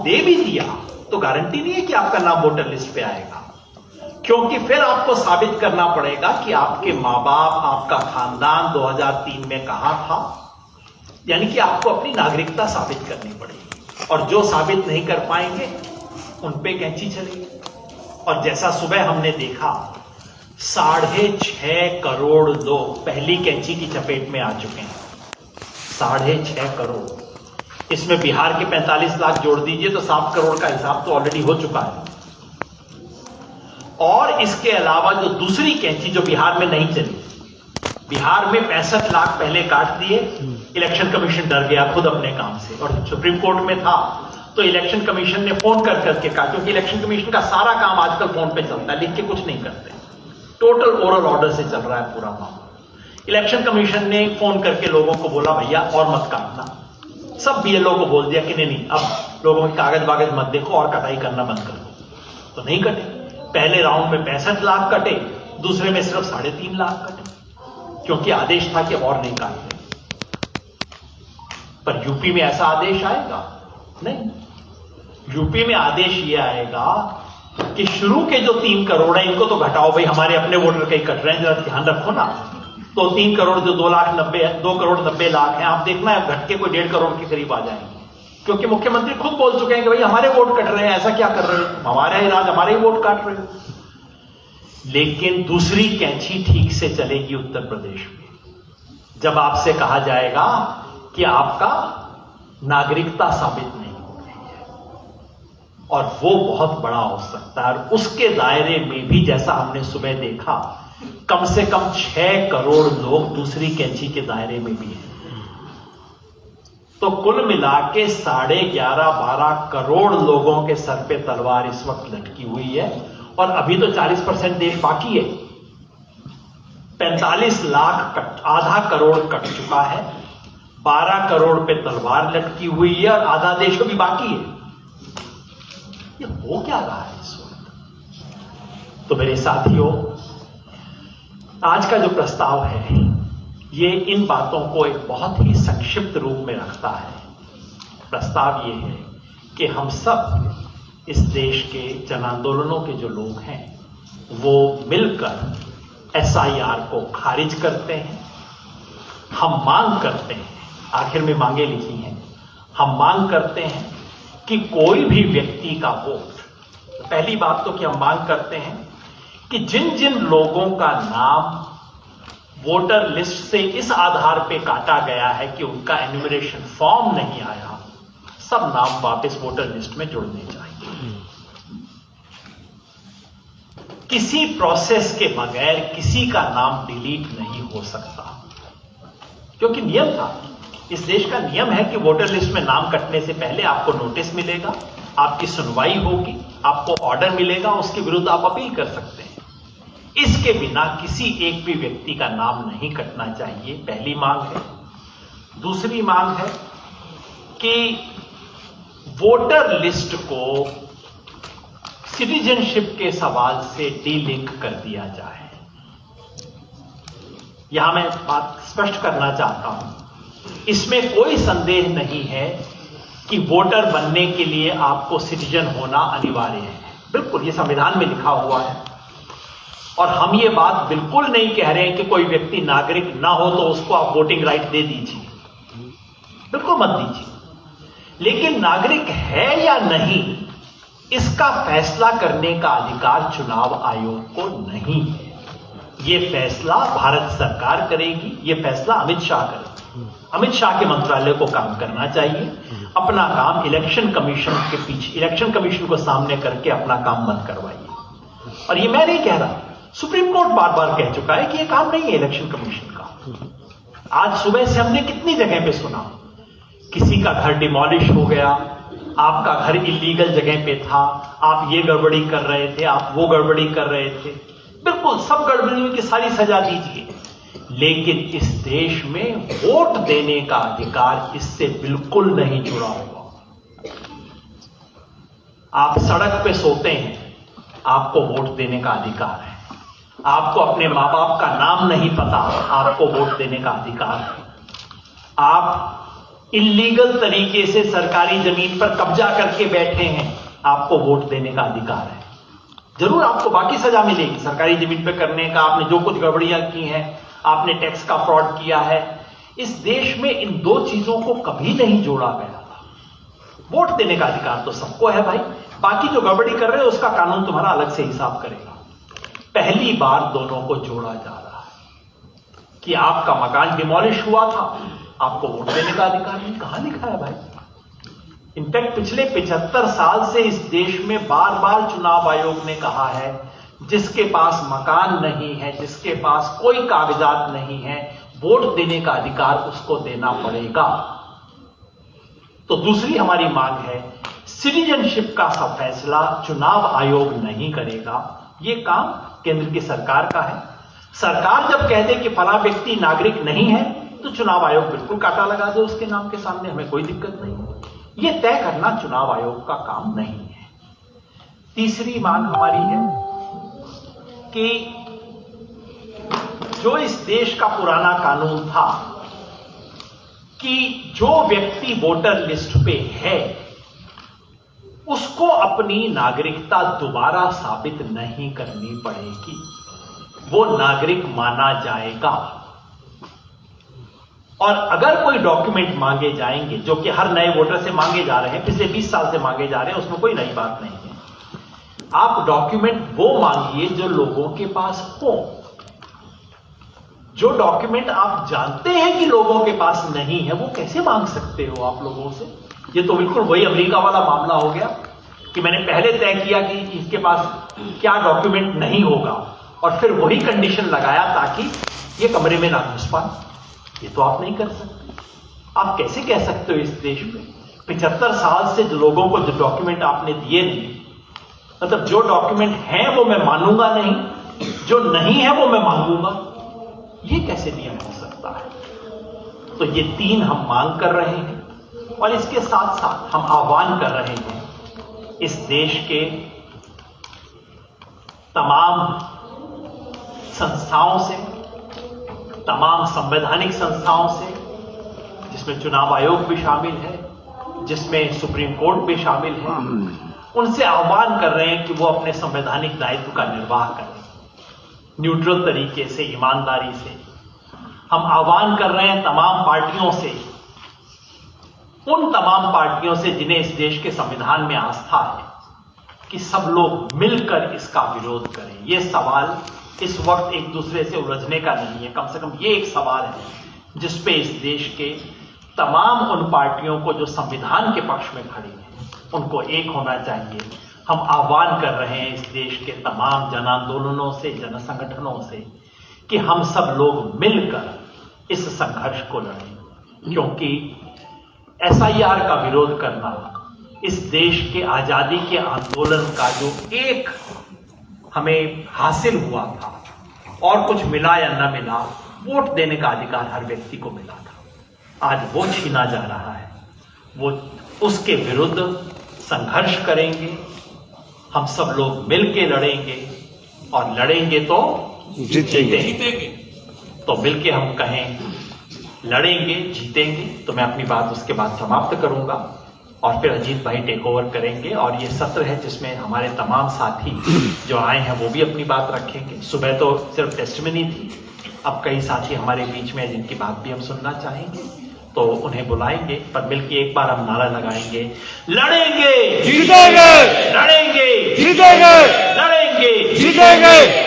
दे भी दिया तो गारंटी नहीं है कि आपका नाम वोटर लिस्ट पे आएगा, क्योंकि फिर आपको साबित करना पड़ेगा कि आपके मां बाप, आपका खानदान 2003 में कहां था। यानी कि आपको अपनी नागरिकता साबित करनी पड़ेगी, और जो साबित नहीं कर पाएंगे उन पे कैंची चलेगी। और जैसा सुबह हमने देखा, 6.5 करोड़ लोग पहली कैंची की चपेट में आ चुके हैं। 6.5 करोड़, इसमें बिहार के 45 लाख जोड़ दीजिए तो 7 करोड़ का हिसाब तो ऑलरेडी हो चुका है। और इसके अलावा जो दूसरी कैंची जो बिहार में नहीं चली, बिहार में 65 लाख पहले काट दिए, इलेक्शन कमीशन डर गया खुद अपने काम से, और सुप्रीम कोर्ट में था तो इलेक्शन कमीशन ने फोन कर करके कहा, क्योंकि इलेक्शन कमीशन का सारा काम आजकल फोन पे चलता है, लिख के कुछ नहीं करते, टोटल ओरल ऑर्डर से चल रहा है पूरा मामला। इलेक्शन कमीशन ने फोन करके लोगों को बोला भैया और मत काटना, सब बीएलओ को बोल दिया कि नहीं अब लोगों के कागज बागज मत देखो और कटाई करना बंद कर दो। तो नहीं कटे, पहले राउंड में 65 लाख कटे, दूसरे में सिर्फ 3.5 लाख कटे, क्योंकि आदेश था कि और नहीं काटते। पर यूपी में ऐसा आदेश आएगा नहीं, यूपी में आदेश यह आएगा कि शुरू के जो 3 करोड़ है इनको तो घटाओ भाई, हमारे अपने वोटर कहीं कट रहे हैं, जरा ध्यान रखो ना। तो 3 करोड़ जो 2 करोड़ 90 लाख है, आप देखना है घट के कोई 1.5 करोड़ के करीब आ जाएंगे, क्योंकि मुख्यमंत्री खुद बोल चुके हैं कि भाई हमारे वोट कट रहे हैं, ऐसा क्या कर रहे हो, हमारा ही राज, हमारे ही वोट काट रहे हो। लेकिन दूसरी कैंची ठीक से चलेगी उत्तर प्रदेश में, जब आपसे कहा जाएगा कि आपका नागरिकता साबित नहीं हो रही है, और वो बहुत बड़ा हो सकता है। और उसके दायरे में भी जैसा हमने सुबह देखा, कम से कम 6 करोड़ लोग दूसरी कैंची के दायरे में भी हैं। तो कुल मिला के 11.5-12 करोड़ लोगों के सर पे तलवार इस वक्त लटकी हुई है, और अभी तो 40% देश बाकी है। 45 लाख आधा करोड़ कट चुका है, 12 करोड़ पे तलवार लटकी हुई है, और आधा देश अभी बाकी है। ये हो क्या रहा है इस वक्त? तो मेरे साथियों, आज का जो प्रस्ताव है ये इन बातों को एक बहुत ही संक्षिप्त रूप में रखता है। प्रस्ताव ये है कि हम सब इस देश के जन आंदोलनों के जो लोग हैं वो मिलकर एसआईआर को खारिज करते हैं। हम मांग करते हैं, आखिर में मांगे लिखी हैं, हम मांग करते हैं कि कोई भी व्यक्ति का वोट, पहली बात तो कि हम मांग करते हैं कि जिन जिन लोगों का नाम वोटर लिस्ट से इस आधार पे काटा गया है कि उनका एन्यूमरेशन फॉर्म नहीं आया, सब नाम वापस वोटर लिस्ट में जुड़ने चाहिए। किसी प्रोसेस के बगैर किसी का नाम डिलीट नहीं हो सकता, क्योंकि नियम था, इस देश का नियम है कि वोटर लिस्ट में नाम कटने से पहले आपको नोटिस मिलेगा, आपकी सुनवाई होगी, आपको ऑर्डर मिलेगा, उसके विरुद्ध आप अपील कर सकते हैं। इसके बिना किसी एक भी व्यक्ति का नाम नहीं कटना चाहिए, पहली मांग है। दूसरी मांग है कि वोटर लिस्ट को सिटीजनशिप के सवाल से डीलिंक कर दिया जाए। यहां मैं बात स्पष्ट करना चाहता हूं, इसमें कोई संदेह नहीं है कि वोटर बनने के लिए आपको सिटीजन होना अनिवार्य है, बिल्कुल ये संविधान में लिखा हुआ है। और हम ये बात बिल्कुल नहीं कह रहे हैं कि कोई व्यक्ति नागरिक ना हो तो उसको आप वोटिंग राइट दे दीजिए, बिल्कुल मत दीजिए। लेकिन नागरिक है या नहीं, इसका फैसला करने का अधिकार चुनाव आयोग को नहीं है। यह फैसला भारत सरकार करेगी, यह फैसला अमित शाह करेगी। अमित शाह के मंत्रालय को काम करना चाहिए, अपना काम इलेक्शन कमीशन के पीछे, इलेक्शन कमीशन को सामने करके अपना काम मत करवाइए। और ये मैं नहीं कह रहा, सुप्रीम कोर्ट बार बार कह चुका है कि यह काम नहीं है इलेक्शन कमीशन का। आज सुबह से हमने कितनी जगह पे सुना, किसी का घर डिमोलिश हो गया, आपका घर इलीगल जगह पे था, आप ये गड़बड़ी कर रहे थे, आप वो गड़बड़ी कर रहे थे। बिल्कुल सब गड़बड़ियों की सारी सजा दीजिए, लेकिन इस देश में वोट देने का अधिकार इससे बिल्कुल नहीं जुड़ा हुआ। आप सड़क पे सोते हैं, आपको वोट देने का अधिकार है। आपको अपने मां बाप का नाम नहीं पता, आपको वोट देने का अधिकार है। आप इल्लीगल तरीके से सरकारी जमीन पर कब्जा करके बैठे हैं, आपको वोट देने का अधिकार है। जरूर आपको बाकी सजा मिलेगी सरकारी जमीन पर करने का, आपने जो कुछ गड़बड़ियां की हैं, आपने टैक्स का फ्रॉड किया है। इस देश में इन दो चीजों को कभी नहीं जोड़ा गया था। वोट देने का अधिकार तो सबको है भाई, बाकी जो गड़बड़ी कर रहे हो उसका कानून तुम्हारा अलग से हिसाब करेगा। पहली बार दोनों को जोड़ा जा रहा है कि आपका मकान डिमोलिश हुआ था, आपको वोट देने का अधिकार नहीं। कहां लिखा है भाई? इनफैक्ट पिछले 75 साल से इस देश में बार बार चुनाव आयोग ने कहा है, जिसके पास मकान नहीं है, जिसके पास कोई कागजात नहीं है, वोट देने का अधिकार उसको देना पड़ेगा। तो दूसरी हमारी मांग है, सिटीजनशिप का सब फैसला चुनाव आयोग नहीं करेगा, यह काम केंद्र की सरकार का है। सरकार जब कह दे कि फला व्यक्ति नागरिक नहीं है, तो चुनाव आयोग बिल्कुल कांटा लगा दे उसके नाम के सामने, हमें कोई दिक्कत नहीं है। यह तय करना चुनाव आयोग का काम नहीं है। तीसरी मांग हमारी है कि जो इस देश का पुराना कानून था कि जो व्यक्ति वोटर लिस्ट पे है उसको अपनी नागरिकता दोबारा साबित नहीं करनी पड़ेगी, वो नागरिक माना जाएगा। और अगर कोई डॉक्यूमेंट मांगे जाएंगे, जो कि हर नए वोटर से मांगे जा रहे हैं, पिछले 20 साल से मांगे जा रहे हैं, उसमें कोई नई बात नहीं है। आप डॉक्यूमेंट वो मांगिए जो लोगों के पास हो। जो डॉक्यूमेंट आप जानते हैं कि लोगों के पास नहीं है, वो कैसे मांग सकते हो आप लोगों से? ये तो बिल्कुल वही अमेरिका वाला मामला हो गया कि मैंने पहले तय किया कि इसके पास क्या डॉक्यूमेंट नहीं होगा और फिर वही कंडीशन लगाया ताकि ये कमरे में ना घुस पाए। ये तो आप नहीं कर सकते। आप कैसे कह सकते हो इस देश में 75 साल से जो लोगों को जो डॉक्यूमेंट आपने दिए नहीं, मतलब जो डॉक्यूमेंट है वो मैं मानूंगा नहीं, जो नहीं है वो मैं मांगूंगा, ये कैसे नियम हो सकता है? तो ये तीन हम मांग कर रहे हैं और इसके साथ साथ हम आह्वान कर रहे हैं इस देश के तमाम संस्थाओं से, तमाम संवैधानिक संस्थाओं से, जिसमें चुनाव आयोग भी शामिल है, जिसमें सुप्रीम कोर्ट भी शामिल है, उनसे आह्वान कर रहे हैं कि वो अपने संवैधानिक दायित्व का निर्वाह करें न्यूट्रल तरीके से, ईमानदारी से। हम आह्वान कर रहे हैं तमाम पार्टियों से, उन तमाम पार्टियों से जिन्हें इस देश के संविधान में आस्था है, कि सब लोग मिलकर इसका विरोध करें। यह सवाल इस वक्त एक दूसरे से उलझने का नहीं है, कम से कम ये एक सवाल है जिसपे इस देश के तमाम उन पार्टियों को जो संविधान के पक्ष में खड़ी हैं, उनको एक होना चाहिए। हम आह्वान कर रहे हैं इस देश के तमाम जन आंदोलनों से, जन संगठनों से, कि हम सब लोग मिलकर इस संघर्ष को लड़ें, क्योंकि SIR का विरोध करना इस देश के आजादी के आंदोलन का जो एक हमें हासिल हुआ था, और कुछ मिला या न मिला, वोट देने का अधिकार हर व्यक्ति को मिला था, आज वो छीना जा रहा है। वो उसके विरुद्ध संघर्ष करेंगे, हम सब लोग मिलके लड़ेंगे, और लड़ेंगे तो जीतेंगे। तो मिलके हम कहें लड़ेंगे, जीतेंगे। तो मैं अपनी बात उसके बाद समाप्त करूंगा और फिर अजीत भाई टेक ओवर करेंगे। और ये सत्र है जिसमें हमारे तमाम साथी जो आए हैं वो भी अपनी बात रखेंगे। सुबह तो सिर्फ टेस्टमनी थी, अब कई साथी हमारे बीच में जिनकी बात भी हम सुनना चाहेंगे, तो उन्हें बुलाएंगे। पर मिलकर एक बार हम नारा लगाएंगे, लड़ेंगे जीतेंगे, लड़ेंगे जीतेंगे, लड़ेंगे जीतेंगे।